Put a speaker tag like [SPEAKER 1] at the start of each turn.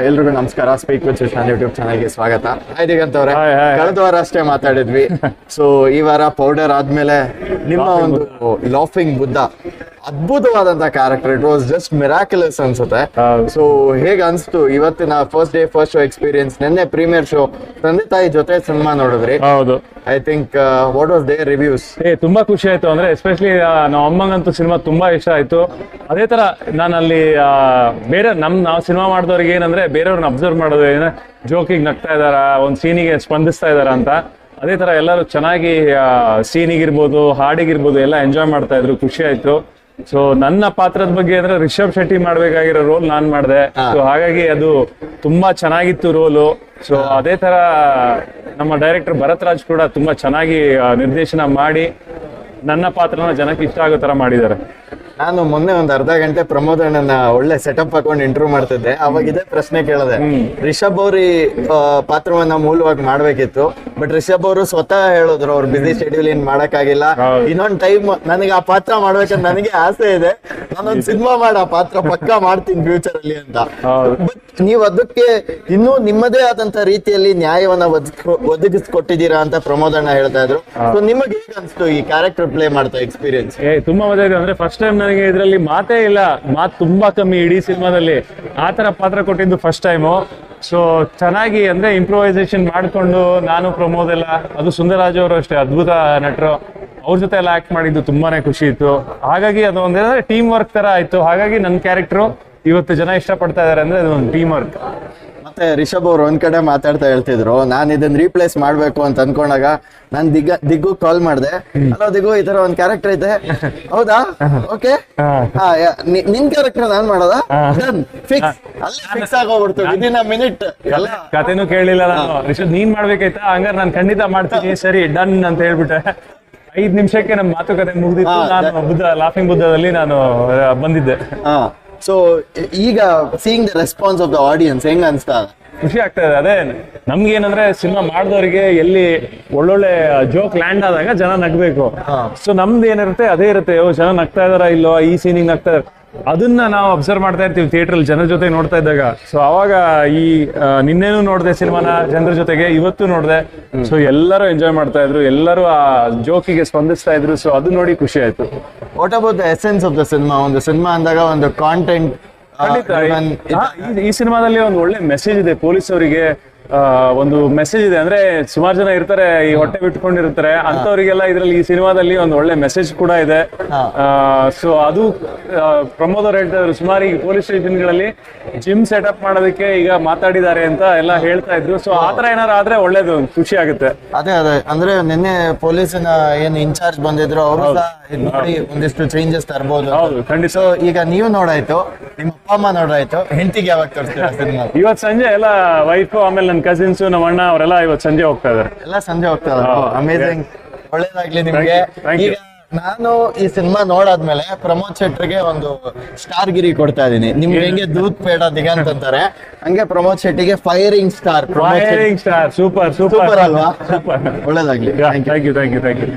[SPEAKER 1] ಎಲ್ರಿಗೂ ನಮಸ್ಕಾರ. Speak with Sushant YouTube ಚಾನಲ್ಗೆ ಸ್ವಾಗತ. ದಿಗಂತ್ ಅವರೇ, ಕಳೆದ ವಾರ ಅಷ್ಟೇ ಮಾತಾಡಿದ್ವಿ. ಸೊ ಈ ವಾರ ಪೌಡರ್ ಆದ್ಮೇಲೆ ನಿಮ್ಮ ಒಂದು ಲಾಫಿಂಗ್ ಬುದ್ಧ ಅದ್ಭುತವಾದಂತ character, it was just miraculous ಅನ್ಸುತ್ತೆ. ಸೊ ಹೇಗ್ ಅನ್ಸ್ತು ಇವತ್ತಿನ first day first show experience? ನಿನ್ನೆ ಪ್ರೀಮಿಯರ್ ಶೋ ತಂದೆ ತಾಯಿ ಜೊತೆ ಸಿನಿಮಾ ನೋಡಿದ್ರಿ.
[SPEAKER 2] ಹೌದು.
[SPEAKER 1] I think what was there reviews?
[SPEAKER 2] ತುಂಬಾ ಖುಷಿ ಆಯ್ತು. ಅಂದ್ರೆ ಎಸ್ಪೆಷಲಿ ನಮ್ಮ ಅಮ್ಮಂಗಂತೂ ಸಿನಿಮಾ ತುಂಬಾ ಇಷ್ಟ ಆಯ್ತು. ಅದೇ ತರ ನಾನು ಅಲ್ಲಿ ಬೇರೆ ನಾವು ಸಿನಿಮಾ ಮಾಡಿದವ್ರಿಗೆ ಏನಂದ್ರೆ ಬೇರೆಯವ್ರನ್ನ ಅಬ್ಸರ್ವ್ ಮಾಡೋದು, ಏನ ಜೋಕಿಗೆ ನಗ್ತಾ ಇದಾರ, ಒಂದ್ ಸೀನಿಗೆ ಸ್ಪಂದಿಸ್ತಾ ಇದಾರ ಅಂತ. ಅದೇ ತರ ಎಲ್ಲರೂ ಚೆನ್ನಾಗಿ ಸೀನಿಗಿರ್ಬೋದು, ಹಾಡಿಗಿರ್ಬೋದು ಎಲ್ಲ ಎಂಜಾಯ್ ಮಾಡ್ತಾ ಇದ್ರು. ಖುಷಿ ಆಯ್ತು. ಸೊ ನನ್ನ ಪಾತ್ರದ ಬಗ್ಗೆ ಅಂದ್ರೆ ರಿಷಬ್ ಶೆಟ್ಟಿ ಮಾಡ್ಬೇಕಾಗಿರೋ ರೋಲ್ ನಾನ್ ಮಾಡಿದೆ. ಸೊ ಹಾಗಾಗಿ ಅದು ತುಂಬಾ ಚೆನ್ನಾಗಿತ್ತು ರೋಲು. ಸೊ ಅದೇ ತರ ನಮ್ಮ ಡೈರೆಕ್ಟರ್ ಭರತ್ ರಾಜ್ ಕೂಡ ತುಂಬಾ ಚೆನ್ನಾಗಿ ನಿರ್ದೇಶನ ಮಾಡಿ ನನ್ನ ಪಾತ್ರನ ಜನಕ್ಕೆ ಇಷ್ಟ ಆಗೋ ತರ ಮಾಡಿದ್ದಾರೆ.
[SPEAKER 1] ನಾನು ಮೊನ್ನೆ ಒಂದ್ ಅರ್ಧ ಗಂಟೆ ಪ್ರಮೋದ್ ಅಣ್ಣನ ಒಳ್ಳೆ ಸೆಟಪ್ ಹಾಕೊಂಡು ಇಂಟರ್ವ್ಯೂ ಮಾಡ್ತಿದ್ದೆ. ಅವಾಗ ಇದೇ ಪ್ರಶ್ನೆ ಕೇಳಿದೆ. ರಿಷಬ್ ಅವ್ರ ಪಾತ್ರವನ್ನ ಮೂಲವಾಗಿ ಮಾಡ್ಬೇಕಿತ್ತು, ಬಟ್ ರಿಷಬ್ ಅವರು ಸ್ವತಃ ಹೇಳಿದ್ರು ಅವ್ರ ಬಿಸಿ ಶೆಡ್ಯೂಲ್ ಏನ್ ಮಾಡಕ್ಕಾಗಿಲ್ಲ, ಇನ್ನೊಂದ್ ಟೈಮ್ ನನಗೆ ಆ ಪಾತ್ರ ಮಾಡ್ಬೇಕಂತ ನನಗೆ ಆಸೆ ಇದೆ, ನಾನೊಂದ್ ಸಿನಿಮಾ ಮಾಡ ಆ ಪಾತ್ರ ಪಕ್ಕಾ ಮಾಡ್ತೀನಿ ಫ್ಯೂಚರ್ ಅಲ್ಲಿ ಅಂತ. ಬಟ್ ನೀವ್ ಅದಕ್ಕೆ ಇನ್ನೂ ನಿಮ್ಮದೇ ಆದಂತ ರೀತಿಯಲ್ಲಿ ನ್ಯಾಯವನ್ನ ಒದಗಿಸ್ಕೊಟ್ಟಿದ್ದೀರಾ ಅಂತ ಪ್ರಮೋದ್ ಅಣ್ಣ ಹೇಳ್ತಾ ಇದ್ರು. ಸೊ ನಿಮಗೆ ಹೇಗೆ ಅನ್ಸ್ತು ಈ ಕ್ಯಾರೆಕ್ಟರ್ ಪ್ಲೇ ಮಾಡ್ತಾ ಎಕ್ಸ್ಪೀರಿಯನ್ಸ್?
[SPEAKER 2] ತುಂಬಾ ಮಜಾ ಇದೆ. ಅಂದ್ರೆ ಫಸ್ಟ್ ಟೈಮ್ ನನಗೆ ಇದರಲ್ಲಿ ಮಾತೇ ಇಲ್ಲ, ಮಾತು ತುಂಬಾ ಕಮ್ಮಿ ಇಡೀ ಸಿನಿಮಾದಲ್ಲಿ. ಆ ತರ ಪಾತ್ರ ಕೊಟ್ಟಿದ್ದು ಫಸ್ಟ್ ಟೈಮು. ಸೊ ಚೆನ್ನಾಗಿ ಅಂದ್ರೆ ಇಂಪ್ರೂವೈಸೇಷನ್ ಮಾಡ್ಕೊಂಡು ನಾನು ಪ್ರಮೋದ್ ಎಲ್ಲ, ಅದು ಸುಂದರರಾಜ್ ಅವರು ಅಷ್ಟೇ ಅದ್ಭುತ ನಟರು, ಅವ್ರ ಜೊತೆ ಎಲ್ಲ ಆಕ್ಟ್ ಮಾಡಿದ್ದು ತುಂಬಾನೇ ಖುಷಿ ಇತ್ತು. ಹಾಗಾಗಿ ಅದು ಒಂದೇನಂದ್ರೆ ಟೀಮ್ ವರ್ಕ್ ತರ ಆಯ್ತು. ಹಾಗಾಗಿ ನನ್ನ ಕ್ಯಾರೆಕ್ಟರ್ ಇವತ್ತು ಜನ ಇಷ್ಟಪಡ್ತಾ ಇದಾರೆ ಅಂದ್ರೆ ಅದು ಒಂದು ಟೀಮ್ ವರ್ಕ್.
[SPEAKER 1] ಮತ್ತೆ ರಿಷಬ್ ಅವ್ರು ಒಂದ್ ಕಡೆ ಮಾತಾಡ್ತಾ ಹೇಳ್ತಿದ್ರು, ನಾನು ಇದನ್ನ ರೀಪ್ಲೇಸ್ ಮಾಡ್ಬೇಕು ಅಂತ ಅನ್ಕೊಂಡಾಗ ನಾನ್ ದಿಗ್ಗು ಕಾಲ್ ಮಾಡಿದೆ. ಹಲೋ ದಿಗ್ಗು, ಈ ತರ ಒಂದ್ ಕ್ಯಾರೆಕ್ಟರ್ ಐತೆ, ಹೌದಾ, ಓಕೆ, ನಿನ್ ಕ್ಯಾರೆಕ್ಟರ್ ನಾನ್ ಮಾಡೋದಾ, ಫಿಕ್ಸ್, ಅಲ್ಲಿ ಫಿಕ್ಸ್ ಆಗೋಗ್ಬಿಡ್ತು ವಿದಿನ್ ಅ ಮಿನಿಟ್.
[SPEAKER 2] ಕತೆನೂ ಕೇಳಿಲ್ಲ ನಾನು. ರಿಷಬ್ ನೀನ್ ಮಾಡ್ಬೇಕಾಯ್ತಾ, ಹಂಗಾರೆ ನಾನು ಖಂಡಿತ ಮಾಡ್ತೀನಿ, ಸರಿ ಡನ್ ಅಂತ ಹೇಳ್ಬಿಟ್ಟೆ. 5 ನಿಮಿಷಕ್ಕೆ ನಮ್ಮ ಮಾತುಕತೆ ಮುಗ್ದಿತ್ತು. ನಾನು ಲಾಫಿಂಗ್ ಬುದ್ಧದಲ್ಲಿ ನಾನು ಬಂದಿದ್ದೆ.
[SPEAKER 1] ಸೊ ಈಗ seeing the response of the audience ಹೆಂಗ್ ಅನ್ಸ್ತಾ?
[SPEAKER 2] ಖುಷಿ ಆಗ್ತಾ ಇದೆ. ಅದೇ ನಮ್ಗೆ ಏನಂದ್ರೆ ಸಿನಿಮಾ ಮಾಡಿದವರಿಗೆ ಎಲ್ಲಿ ಒಳ್ಳೊಳ್ಳೆ ಜೋಕ್ ಲ್ಯಾಂಡ್ ಆದಾಗ ಜನ ನಗ್ಬೇಕು. ಸೊ ನಮ್ದು ಏನಿರುತ್ತೆ ಅದೇ ಇರುತ್ತೆ. ಜನ ನಗ್ತಾ ಇದಾರ ಇಲ್ಲೋ, ಈ ಸೀನಿಗೆ ನಗ್ತಾ ಇದಾರೆ, ಅದನ್ನ ನಾವು ಅಬ್ಸರ್ವ್ ಮಾಡ್ತಾ ಇರ್ತೀವಿ ಥಿಯೇಟರ್ ಅಲ್ಲಿ ಜನರ ಜೊತೆ ನೋಡ್ತಾ ಇದ್ದಾಗ. ಸೊ ಅವಾಗ ಈ ನಿನ್ನೆನೂ ನೋಡಿದೆ ಸಿನಿಮಾನ ಜನರ ಜೊತೆಗೆ, ಇವತ್ತು ನೋಡಿದೆ. ಸೊ ಎಲ್ಲರೂ ಎಂಜಾಯ್ ಮಾಡ್ತಾ ಇದ್ರು, ಎಲ್ಲರೂ ಆ ಜೋಕಿಗೆ ಸ್ಪಂದಿಸ್ತಾ ಇದ್ರು. ಸೊ ಅದು ನೋಡಿ ಖುಷಿ ಆಯ್ತು.
[SPEAKER 1] What about the essence of the cinema? ಒಂದು ಸಿನಿಮಾ ಅಂದಾಗ ಒಂದು ಕಾಂಟೆಂಟ್,
[SPEAKER 2] ಈ ಸಿನಿಮಾದಲ್ಲಿ ಒಂದು ಒಳ್ಳೆ ಮೆಸೇಜ್ ಇದೆ. ಪೊಲೀಸ್ ಅವರಿಗೆ ಒಂದು ಮೆಸೇಜ್ ಇದೆ. ಅಂದ್ರೆ ಸುಮಾರು ಜನ ಇರ್ತಾರೆ ಈ ಹೊಟ್ಟೆ ಬಿಟ್ಕೊಂಡಿರ್ತಾರೆ, ಅಂತವರಿಗೆಲ್ಲ ಇದ್ರಲ್ಲಿ ಈ ಸಿನಿಮಾದಲ್ಲಿ ಒಂದು ಒಳ್ಳೆ ಮೆಸೇಜ್ ಕೂಡ ಇದೆ. ಸೊ ಅದು ಪ್ರಮೋದ್ ಅವ್ರು ಹೇಳ್ತಾ ಇದ್ರು, ಸುಮಾರು ಈಗ ಪೊಲೀಸ್ ಸ್ಟೇಷನ್ಗಳಲ್ಲಿ ಜಿಮ್ ಸೆಟಪ್ ಮಾಡೋದಕ್ಕೆ ಈಗ ಮಾತಾಡಿದ್ದಾರೆ ಅಂತ ಎಲ್ಲ ಹೇಳ್ತಾ ಇದ್ರು. ಸೊ ಆತರ ಏನಾರು ಆದ್ರೆ ಒಳ್ಳೇದು, ಖುಷಿ ಆಗುತ್ತೆ.
[SPEAKER 1] ಅದೇ ಅಂದ್ರೆ ನಿನ್ನೆ ಪೊಲೀಸಿನ ಏನ್ ಇನ್ಚಾರ್ಜ್ ಬಂದಿದ್ರು, ಅವರು ನೋಡಿ ಒಂದಿಷ್ಟು ಚೇಂಜಸ್ ತರಬಹುದು.
[SPEAKER 2] ಖಂಡಿತ.
[SPEAKER 1] ಈಗ ನೀವು ನೋಡಾಯ್ತು, ನಿಮ್ಮ ಅಪ್ಪ ಅಮ್ಮ ನೋಡಾಯ್ತು, ಹೆಂಡತಿಗೆ ಯಾವಾಗ ತೋರಿಸ್ತೀರಾ ಸಿನಿಮಾ?
[SPEAKER 2] ಇವತ್ತು ಸಂಜೆ ಎಲ್ಲ ವೈಫ್, ಆಮೇಲೆ ನನ್ನ ಕಸಿನ್ಸ್, ನಮ್ಮ ಅಣ್ಣ ಅವರೆಲ್ಲ ಇವತ್ತು ಸಂಜೆ ಹೋಗ್ತಾ ಇದಾರೆ.
[SPEAKER 1] ಎಲ್ಲ ಸಂಜೆ ಹೋಗ್ತಾ ಇದಾರೆ. ಅಮೇಜಿಂಗ್, ಒಳ್ಳೇದಾಗ್ಲಿ ನಿಮ್ಗೆ. ಈಗ ನಾನು ಈ ಸಿನಿಮಾ ನೋಡಾದ್ಮೇಲೆ ಪ್ರಮೋದ್ ಶೆಟ್ಟಿಗೆ ಒಂದು ಸ್ಟಾರ್ ಗಿರಿ ಕೊಡ್ತಾ ಇದೀನಿ. ನಿಮ್ಗೆ ಹೆಂಗೆ ದೂತ್ ಬೇಡ ದಿಗಂತ್ ಅಂತಾರೆ, ಹಂಗೆ ಪ್ರಮೋದ್ ಶೆಟ್ಟಿಗೆ ಫೈರಿಂಗ್ ಸ್ಟಾರ್.
[SPEAKER 2] ಸೂಪರ್
[SPEAKER 1] ಅಲ್ವಾ?
[SPEAKER 2] ಸೂಪರ್.
[SPEAKER 1] ಒಳ್ಳೇದಾಗ್ಲಿ.
[SPEAKER 2] Thank you.